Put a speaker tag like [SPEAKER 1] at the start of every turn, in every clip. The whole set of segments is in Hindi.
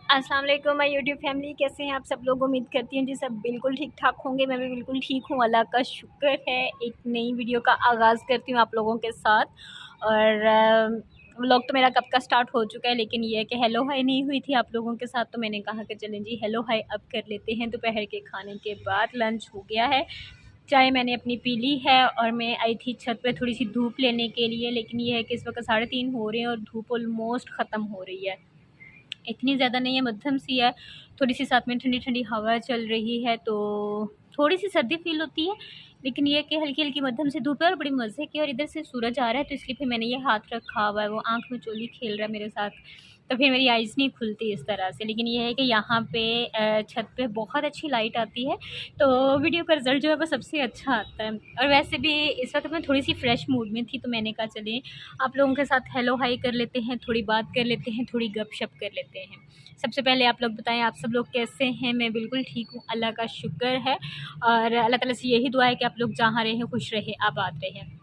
[SPEAKER 1] अस्सलाम वालेकुम माय यूट्यूब फैमिली, कैसे हैं आप सब लोग। उम्मीद करती हूँ जी सब बिल्कुल ठीक ठाक होंगे। मैं भी बिल्कुल ठीक हूँ, अल्लाह का शुक्र है। एक नई वीडियो का आगाज़ करती हूँ आप लोगों के साथ। और व्लॉग तो मेरा कब का स्टार्ट हो चुका है, लेकिन ये है कि हेलो हाय नहीं हुई थी आप लोगों के साथ, तो मैंने कहा कि चलें जी हेलो हाय अब कर लेते हैं। दोपहर के खाने के बाद लंच हो गया है, चाय मैंने अपनी पी ली है और मैं आई थी छत पे थोड़ी सी धूप लेने के लिए। लेकिन ये है कि इस वक्त 3:30 हो रहे हैं और धूप ऑलमोस्ट ख़त्म हो रही है। इतनी ज़्यादा नहीं है, मध्यम सी है। थोड़ी सी साथ में ठंडी ठंडी हवा चल रही है, तो थोड़ी सी सर्दी फील होती है। लेकिन ये कि हल्की हल्की मध्यम से धूप है और बड़ी मज़े की। और इधर से सूरज आ रहा है, तो इसलिए फिर मैंने ये हाथ रखा हुआ है, वो आँख में चोली खेल रहा है मेरे साथ, तो फिर मेरी आइज़ नहीं खुलती इस तरह से। लेकिन ये है कि यहाँ पे छत पे बहुत अच्छी लाइट आती है, तो वीडियो का रिज़ल्ट जो है वो सबसे अच्छा आता है। और वैसे भी इस वक्त मैं थोड़ी सी फ्रेश मूड में थी, तो मैंने कहा चलिए आप लोगों के साथ हेलो हाय कर लेते हैं, थोड़ी बात कर लेते हैं, थोड़ी गपशप कर लेते हैं। सबसे पहले आप लोग बताएं आप सब लोग कैसे हैं। मैं बिल्कुल ठीक हूँ, अल्लाह का शुक्र है। और अल्लाह ताला से यही दुआ है कि आप लोग जहाँ रहें खुश रहें, आबाद रहें।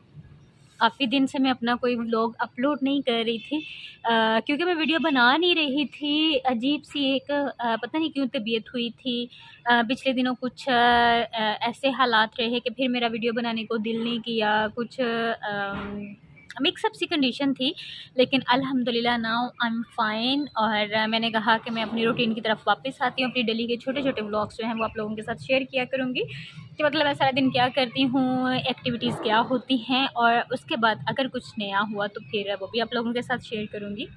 [SPEAKER 1] काफ़ी दिन से मैं अपना कोई व्लॉग अपलोड नहीं कर रही थी, क्योंकि मैं वीडियो बना नहीं रही थी। अजीब सी एक पता नहीं क्यों तबीयत हुई थी। पिछले दिनों कुछ ऐसे हालात रहे कि फिर मेरा वीडियो बनाने को दिल नहीं किया। कुछ मिक्सअप सी कंडीशन थी, लेकिन अल्हम्दुलिल्लाह नाउ आई एम फ़ाइन। और मैंने कहा कि मैं अपनी रूटीन की तरफ वापस आती हूँ। अपनी डेली के छोटे छोटे व्लॉग्स जो हैं वो आप लोगों के साथ शेयर किया करूँगी कि मतलब मैं सारा दिन क्या करती हूँ, एक्टिविटीज़ क्या होती हैं, और उसके बाद अगर कुछ नया हुआ तो फिर वो भी आप लोगों के साथ शेयर करूँगी।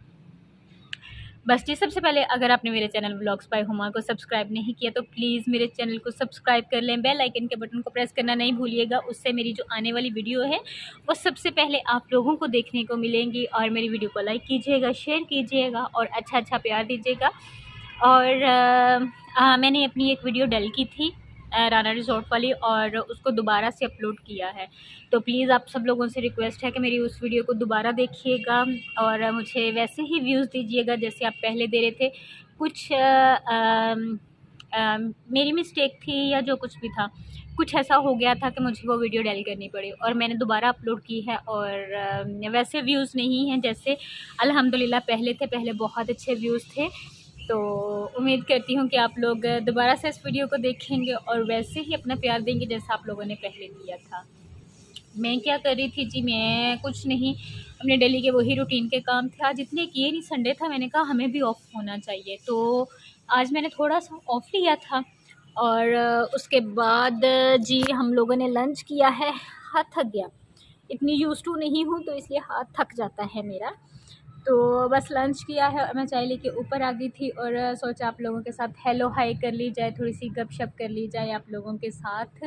[SPEAKER 1] बस जी, सबसे पहले अगर आपने मेरे चैनल व्लॉग्स बाय हुमा को सब्सक्राइब नहीं किया तो प्लीज़ मेरे चैनल को सब्सक्राइब कर लें। बेल आइकन के बटन को प्रेस करना नहीं भूलिएगा, उससे मेरी जो आने वाली वीडियो है वो सबसे पहले आप लोगों को देखने को मिलेंगी। और मेरी वीडियो को लाइक कीजिएगा, शेयर कीजिएगा और अच्छा प्यार दीजिएगा। और मैंने अपनी एक वीडियो डल की थी राना रिज़ॉर्ट वाली, और उसको दोबारा से अपलोड किया है। तो प्लीज़ आप सब लोगों से रिक्वेस्ट है कि मेरी उस वीडियो को दोबारा देखिएगा और मुझे वैसे ही व्यूज़ दीजिएगा जैसे आप पहले दे रहे थे। कुछ मेरी मिस्टेक थी या जो कुछ भी था, कुछ ऐसा हो गया था कि मुझे वो वीडियो डिलीट करनी पड़ी और मैंने दोबारा अपलोड की है। और वैसे व्यूज़ नहीं हैं जैसे अल्हम्दुलिल्लाह पहले थे, पहले बहुत अच्छे व्यूज़ थे। तो उम्मीद करती हूँ कि आप लोग दोबारा से इस वीडियो को देखेंगे और वैसे ही अपना प्यार देंगे जैसा आप लोगों ने पहले दिया था। मैं क्या कर रही थी जी, मैं कुछ नहीं, अपने डेली के वही रूटीन के काम थे। आज इतने किए नहीं, संडे था, मैंने कहा हमें भी ऑफ होना चाहिए, तो आज मैंने थोड़ा सा ऑफ लिया था। और उसके बाद जी हम लोगों ने लंच किया है। हाथ थक गया, इतनी यूज़ टू नहीं हूँ तो इसलिए हाथ थक जाता है मेरा। तो बस लंच किया है और मैं चाय लेके ऊपर आ गई थी और सोचा आप लोगों के साथ हेलो हाय कर ली जाए, थोड़ी सी गपशप कर ली जाए आप लोगों के साथ,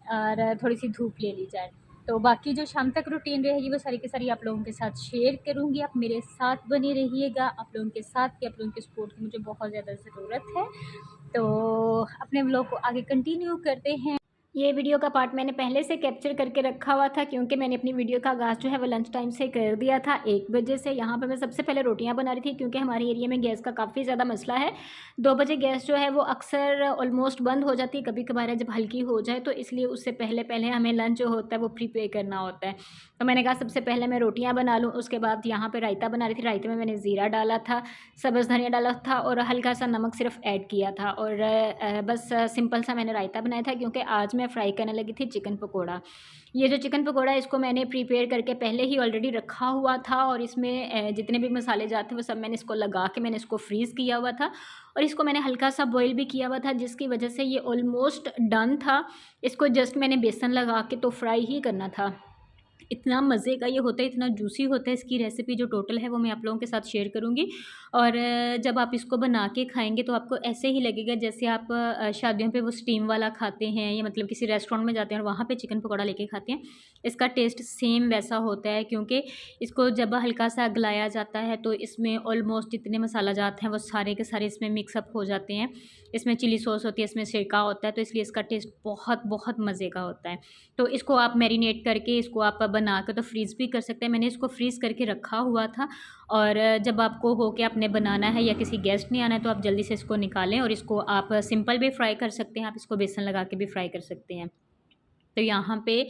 [SPEAKER 1] और थोड़ी सी धूप ले ली जाए। तो बाकी जो शाम तक रूटीन रहेगी वो सारी की सारी आप लोगों के साथ शेयर करूँगी। आप मेरे साथ बने रहिएगा, आप लोगों के साथ की, आप लोगों के सपोर्ट की मुझे बहुत ज़्यादा ज़रूरत है। तो अपने व्लॉग को आगे कंटिन्यू करते हैं। ये वीडियो का पार्ट मैंने पहले से कैप्चर करके रखा हुआ था, क्योंकि मैंने अपनी वीडियो का आगाज़ जो है वो लंच टाइम से कर दिया था 1 बजे से। यहाँ पर मैं सबसे पहले रोटियाँ बना रही थी, क्योंकि हमारे एरिया में गैस का काफ़ी ज़्यादा मसला है। 2 बजे गैस जो है वो अक्सर ऑलमोस्ट बंद हो जाती है, कभी कभार है जब हल्की हो जाए, तो इसलिए उससे पहले पहले हमें लंच जो होता है वो प्रिपेयर करना होता है। तो मैंने कहा सबसे पहले मैं रोटियाँ बना लूँ। उसके बाद यहाँ पर रायता बना रही थी, रायते में मैंने ज़ीरा डाला था, सब्ज़ धनिया डाला था और हल्का सा नमक सिर्फ ऐड किया था। और बस सिंपल सा मैंने रायता बनाया था, क्योंकि आज मैं फ्राई करने लगी थी चिकन पकोड़ा। ये जो चिकन पकोड़ा है इसको मैंने प्रिपेयर करके पहले ही ऑलरेडी रखा हुआ था, और इसमें जितने भी मसाले जाते हैं वो सब मैंने इसको लगा के मैंने इसको फ्रीज़ किया हुआ था, और इसको मैंने हल्का सा बॉईल भी किया हुआ था, जिसकी वजह से ये ऑलमोस्ट डन था। इसको जस्ट मैंने बेसन लगा के तो फ्राई ही करना था। इतना मज़े का ये होता है, इतना जूसी होता है। इसकी रेसिपी जो टोटल है वो मैं आप लोगों के साथ शेयर करूँगी। और जब आप इसको बना के खाएँगे तो आपको ऐसे ही लगेगा जैसे आप शादियों पे वो स्टीम वाला खाते हैं, या मतलब किसी रेस्टोरेंट में जाते हैं और वहाँ पे चिकन पकौड़ा लेके खाते हैं। इसका टेस्ट सेम वैसा होता है, क्योंकि इसको जब हल्का सा गलाया जाता है तो इसमें ऑलमोस्ट जितने मसाला जात हैं वो सारे के सारे इसमें मिक्सअप हो जाते हैं। इसमें चिली सॉस होती है, इसमें सिरका होता है, तो इसलिए इसका टेस्ट बहुत बहुत मज़े का होता है। तो इसको आप मैरिनेट करके इसको आप बना के तो फ्रीज़ भी कर सकते हैं। मैंने इसको फ्रीज़ करके रखा हुआ था, और जब आपको हो कि आपने बनाना है या किसी गेस्ट ने आना है तो आप जल्दी से इसको निकालें, और इसको आप सिंपल भी फ्राई कर सकते हैं, आप इसको बेसन लगा के भी फ्राई कर सकते हैं। तो यहाँ पे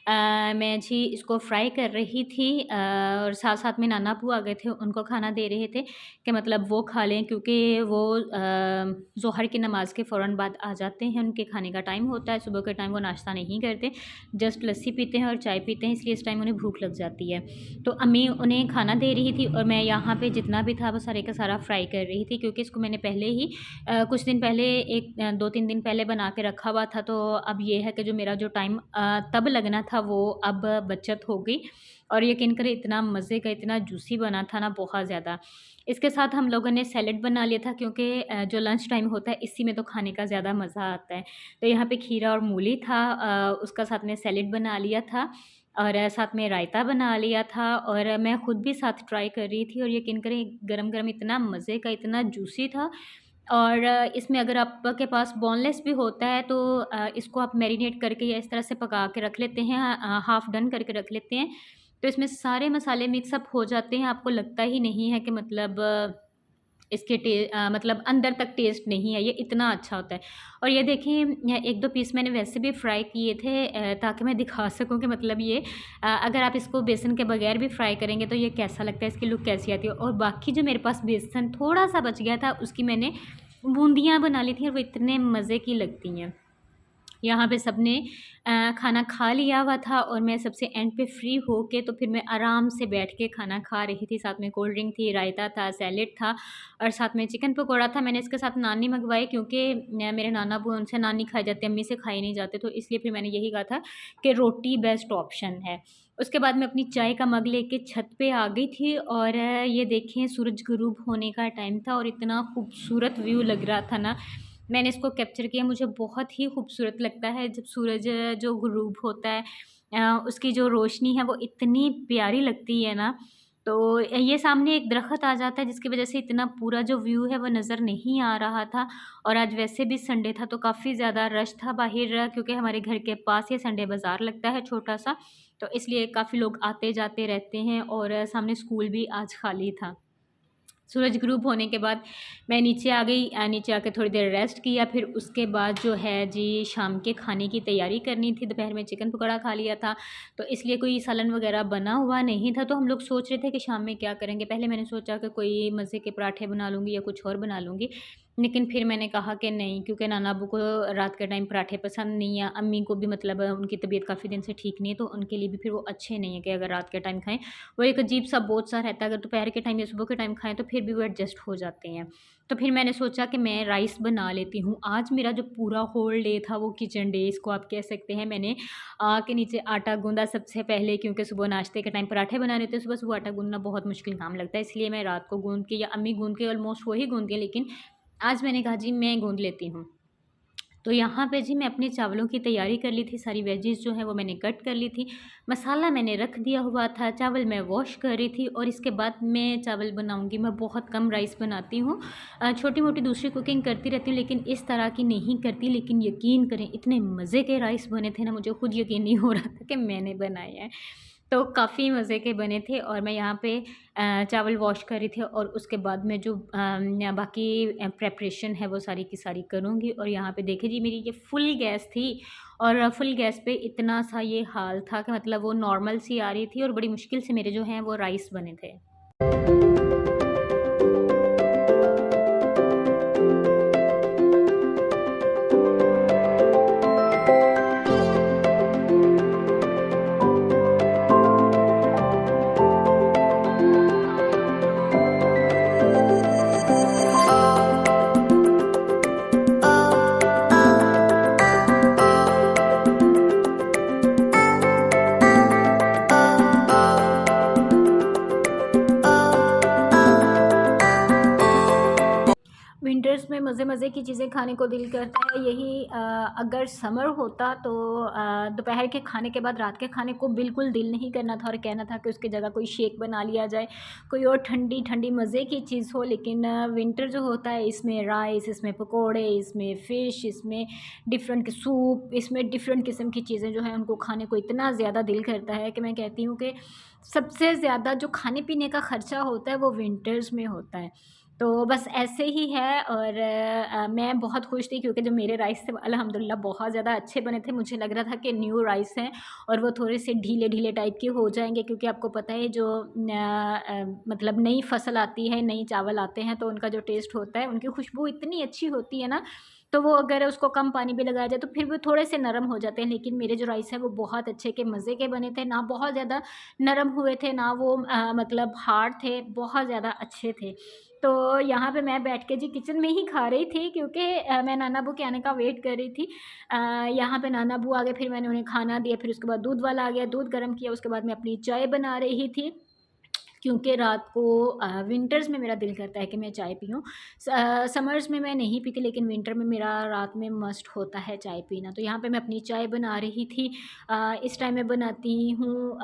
[SPEAKER 1] मैं जी इसको फ्राई कर रही थी और साथ साथ में नाना अब्बू आ गए थे, उनको खाना दे रहे थे कि मतलब वो खा लें, क्योंकि वो ज़ोहर की नमाज़ के फ़ौरन बाद आ जाते हैं, उनके खाने का टाइम होता है। सुबह के टाइम वो नाश्ता नहीं करते, जस्ट लस्सी पीते हैं और चाय पीते हैं, इसलिए इस टाइम उन्हें भूख लग जाती है। तो अम्मी उन्हें खाना दे रही थी और मैं यहाँ पे जितना भी था वो सारे का सारा फ्राई कर रही थी, क्योंकि इसको मैंने पहले ही कुछ दिन पहले 2-3 दिन पहले बना के रखा हुआ था। तो अब ये है कि जो मेरा जो टाइम तब लगना था वो अब बचत हो गई, और यकीन करें इतना मज़े का, इतना जूसी बना था ना, बहुत ज़्यादा। इसके साथ हम लोगों ने सैलेड बना लिया था, क्योंकि जो लंच टाइम होता है इसी में तो खाने का ज़्यादा मज़ा आता है। तो यहाँ पे खीरा और मूली था, उसका साथ में सैलेड बना लिया था और साथ में रायता बना लिया था, और मैं खुद भी साथ ट्राई कर रही थी, और यकीन करें गरम-गरम इतना मज़े का, इतना जूसी था। और इसमें अगर आपके पास बोनलेस भी होता है तो इसको आप मैरिनेट करके या इस तरह से पका के रख लेते हैं, हाफ़ डन करके रख लेते हैं, तो इसमें सारे मसाले मिक्स अप हो जाते हैं। आपको लगता ही नहीं है कि मतलब इसके मतलब अंदर तक टेस्ट नहीं है, ये इतना अच्छा होता है। और ये देखिए 1-2 पीस मैंने वैसे भी फ्राई किए थे, ताकि मैं दिखा सकूं कि मतलब ये अगर आप इसको बेसन के बगैर भी फ्राई करेंगे तो ये कैसा लगता है, इसकी लुक कैसी आती है। और बाकी जो मेरे पास बेसन थोड़ा सा बच गया था, उसकी मैंने बूंदियाँ बना ली थी और वो इतने मज़े की लगती हैं। यहाँ पे सबने खाना खा लिया हुआ था और मैं सबसे एंड पे फ्री होके तो फिर मैं आराम से बैठ के खाना खा रही थी। साथ में कोल्ड ड्रिंक थी, रायता था, सैलेड था और साथ में चिकन पकौड़ा था। मैंने इसके साथ नानी मंगवाई, क्योंकि मेरे नाना अब्बू उनसे नान खाए जाते, अम्मी से खाए नहीं जाते, तो इसलिए फिर मैंने यही कहा था कि रोटी बेस्ट ऑप्शन है। उसके बाद मैं अपनी चाय का मग लेके छत पे आ गई थी और ये देखें सूरज गुरूब होने का टाइम था और इतना खूबसूरत व्यू लग रहा था ना, मैंने इसको कैप्चर किया। मुझे बहुत ही खूबसूरत लगता है जब सूरज जो गुरूब होता है, उसकी जो रोशनी है वो इतनी प्यारी लगती है ना। तो ये सामने एक दरख्त आ जाता है जिसकी वजह से इतना पूरा जो व्यू है वो नज़र नहीं आ रहा था। और आज वैसे भी संडे था तो काफ़ी ज़्यादा रश था बाहर, क्योंकि हमारे घर के पास ही संडे बाज़ार लगता है छोटा सा, तो इसलिए काफ़ी लोग आते जाते रहते हैं और सामने स्कूल भी आज खाली था। सूरज ग्रूब होने के बाद मैं नीचे आ गई, नीचे आके थोड़ी देर रेस्ट किया, फिर उसके बाद जो है जी शाम के खाने की तैयारी करनी थी। दोपहर में चिकन पकौड़ा खा लिया था, तो इसलिए कोई सालन वगैरह बना हुआ नहीं था। तो हम लोग सोच रहे थे कि शाम में क्या करेंगे। पहले मैंने सोचा कि कोई मज़े के पराठे बना लूँगी या कुछ और बना लूँगी, लेकिन फिर मैंने कहा कि नहीं, क्योंकि नाना अब्बू को रात के टाइम पराठे पसंद नहीं है, अम्मी को भी मतलब उनकी तबीयत काफ़ी दिन से ठीक नहीं है, तो उनके लिए भी फिर वो अच्छे नहीं है कि अगर रात के टाइम खाएँ। वो एक अजीब-सा बोझ-सा रहता है, अगर दोपहर के टाइम या सुबह के टाइम खाएँ तो फिर भी वो एडजस्ट हो जाते हैं। तो फिर मैंने सोचा कि मैं राइस बना लेती हूँ। आज मेरा जो पूरा होल डे था वो किचन डे इसको आप कह सकते हैं। मैंने के नीचे आटा गूँधा सबसे पहले, क्योंकि सुबह नाश्ते के टाइम पराठे बनाने थे, सुबह-सुबह आटा गूँधना बहुत मुश्किल काम लगता है, इसलिए मैं रात को गूँध के या अम्मी गूँध के ऑलमोस्ट वही गूँधती हैं, लेकिन आज मैंने कहा जी मैं गूँध लेती हूँ। तो यहाँ पे जी मैं अपने चावलों की तैयारी कर ली थी, सारी वेजिज़ जो हैं वो मैंने कट कर ली थी, मसाला मैंने रख दिया हुआ था, चावल मैं वॉश कर रही थी और इसके बाद मैं चावल बनाऊँगी। मैं बहुत कम राइस बनाती हूँ, छोटी-मोटी दूसरी कुकिंग करती रहती हूँ, लेकिन इस तरह की नहीं करती। लेकिन यकीन करें इतने मज़े के राइस बने थे ना, मुझे खुद यकीन नहीं हो रहा था कि मैंने बनाए हैं। तो काफ़ी मज़े के बने थे और मैं यहाँ पे चावल वॉश कर रही थी और उसके बाद में जो बाकी प्रेपरेशन है वो सारी की सारी करूँगी। और यहाँ पे देखिए जी मेरी ये फुल गैस थी और फुल गैस पे इतना सा ये हाल था कि मतलब वो नॉर्मल सी आ रही थी और बड़ी मुश्किल से मेरे जो हैं वो राइस बने थे। विंटर्स में मज़े-मज़े की चीज़ें खाने को दिल करता है। यही अगर समर होता तो दोपहर के खाने के बाद रात के खाने को बिल्कुल दिल नहीं करना था और कहना था कि उसकी जगह कोई शेक बना लिया जाए, कोई और ठंडी-ठंडी मज़े की चीज़ हो। लेकिन विंटर जो होता है इसमें राइस, इसमें पकोड़े, इसमें फ़िश, इसमें डिफ़रेंट सूप, इसमें डिफ़रेंट किस्म की चीज़ें जो हैं उनको खाने को इतना ज़्यादा दिल करता है कि मैं कहती हूँ कि सबसे ज़्यादा जो खाने-पीने का ख़र्चा होता है वो विंटर्स में होता है। तो बस ऐसे ही है। और मैं बहुत खुश थी क्योंकि जो मेरे राइस थे अल्हम्दुलिल्लाह बहुत ज़्यादा अच्छे बने थे। मुझे लग रहा था कि न्यू राइस हैं और वो थोड़े से ढीले ढीले टाइप के हो जाएंगे, क्योंकि आपको पता है जो मतलब नई फसल आती है, नई चावल आते हैं तो उनका जो टेस्ट होता है, उनकी खुशबू इतनी अच्छी होती है ना, तो वो अगर उसको कम पानी भी लगाया जाए तो फिर भी थोड़े से नरम हो जाते हैं। लेकिन मेरे जो राइस हैं वो बहुत अच्छे के मज़े के बने थे, ना बहुत ज़्यादा नरम हुए थे, ना वो मतलब हार्ड थे, बहुत ज़्यादा अच्छे थे। तो यहाँ पे मैं बैठ के जी किचन में ही खा रही थी, क्योंकि मैं नाना अब्बू के आने का वेट कर रही थी। यहाँ पे नाना अब्बू आ गए, फिर मैंने उन्हें खाना दिया, फिर उसके बाद दूध वाला आ गया, दूध गर्म किया, उसके बाद मैं अपनी चाय बना रही थी, क्योंकि रात को विंटर्स में मेरा दिल करता है कि मैं चाय पीऊँ। समर्स में मैं नहीं पीती, लेकिन विंटर में मेरा रात में मस्ट होता है चाय पीना। तो यहाँ पे मैं अपनी चाय बना रही थी। इस टाइम मैं बनाती हूँ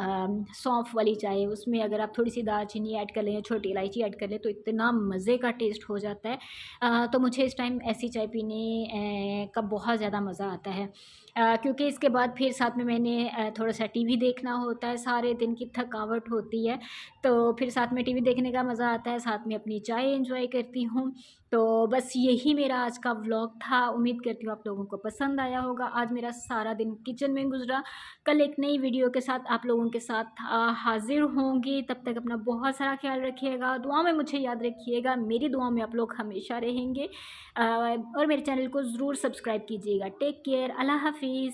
[SPEAKER 1] सौंफ वाली चाय। उसमें अगर आप थोड़ी सी दालचीनी ऐड कर लें या छोटी इलायची ऐड कर लें तो इतना मज़े का टेस्ट हो जाता है। तो मुझे इस टाइम ऐसी चाय पीने का बहुत ज़्यादा मज़ा आता है। क्योंकि इसके बाद फिर साथ में मैंने थोड़ा सा टीवी देखना होता है, सारे दिन की थकावट होती है, तो फिर साथ में टीवी देखने का मज़ा आता है, साथ में अपनी चाय एंजॉय करती हूँ। तो बस यही मेरा आज का व्लॉग था। उम्मीद करती हूँ आप लोगों को पसंद आया होगा। आज मेरा सारा दिन किचन में गुजरा। कल एक नई वीडियो के साथ आप लोगों के साथ हाजिर होंगी। तब तक अपना बहुत सारा ख्याल रखिएगा, दुआ में मुझे याद रखिएगा। मेरी दुआ में आप लोग हमेशा रहेंगे। और मेरे चैनल को ज़रूर सब्सक्राइब कीजिएगा। टेक केयर, अल्लाह हाफिज़।